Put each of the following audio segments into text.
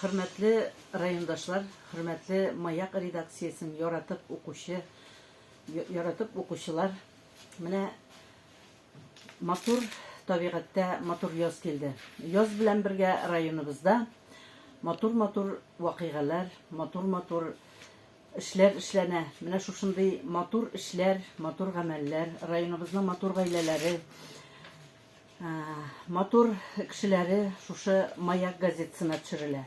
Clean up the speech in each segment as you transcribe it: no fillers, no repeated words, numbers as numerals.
Hürmetli rayondaşlar, hürmetli Mayak redaktsiyasını yaratıp okuşular. Mine matur tabiatda matur yoz keldi. Yoz bilen birge rayonumuzda matur vakigalar, matur işler işlene. Mine şuşunday matur işler, matur gameller, rayonumuzda matur gaileleri, matur kişileri şuşu Mayak gazetesine çırılar.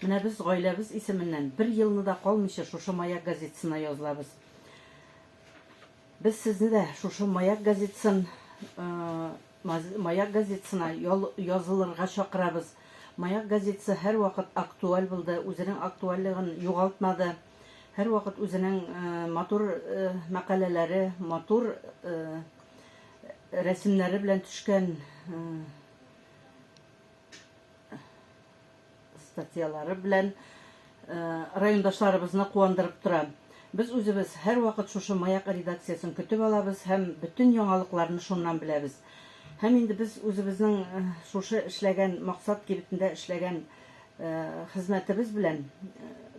Mine biz gailemiz isiminden bir yılını da kalmışı şuşu Mayak gazetesine yazılabız. Biz sizni de şuşu Mayak gazetesine yazılırga şakırabız. Mayak gazetesi her vakit aktual buldu, özünün aktualliğini yoğaltmadı. Her vakit özünün matur makaleleri, matur resimleri bilen düşken statyaları bilen rayondaşlarımızı kuvandırıp duran. Biz özümüz her vakit şuşu Mayak redaktsiyasını kütüp alabız, hem bütün yangalıklarını şundan bileriz. Hem indi biz özümüzün şuşu işlegen, maksat gibitinde işlegen hizmetimiz bilen,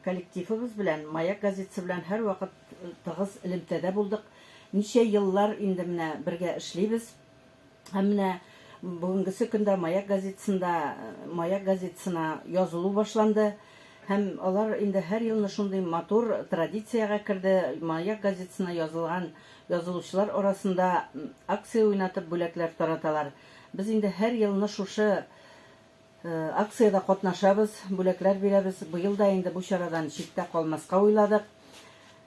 kolektifimiz bilen, Mayak gazetesi bilen her vakit tığız ilimtede bulduk. Nice yıllar indi mine birge işleybiz. Hem mine bugünkü günde Mayak gazetesine yazılı başlandı. Hem onlar indi her yılını şunday matur tradisiyaga kirdi. Mayak gazetesine yazılgan yazılışlar arasında aksiya oynatıp bölekler taratalar. Biz indi her yılını şuşu aksiyada katnaşabız, bölekler berебez. Bu yılda indi bu şaradan çitte kalmaska oyladık.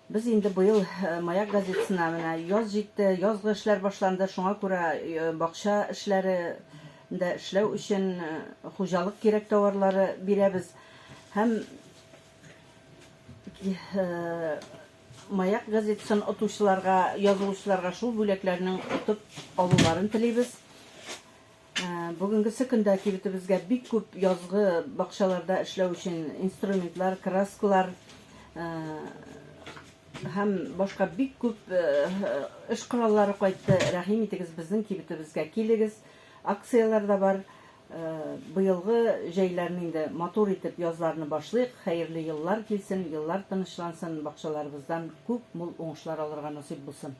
Biz indi bu yıl Mayak gazetesine yaz җитте, yazgı işler başlandı. Şuna göre bakşa işlerinde işlev için hocalık gerek tovarları berебez. Hem Mayak gazetesinin otuşlarga, yazılışlarga şu böleklerinin otup alılarını tileybiz. Bugünkü günde kibiti bizge bik köp yazgı bakşalarda işlev için instrumentlar, kraskalar, hem başka bik köp iş kuralları kayıttı. Rahim itigiz bizden kibiti bizge kiligiz. Aksiyalar da var. Bu yılgı jeylerini de matur etip yazlarını başlayık. Hayırlı yıllar gelsin, yıllar tanışlansın, bakşalarımızdan köp mul oңuşlar alırga nasip bulsun.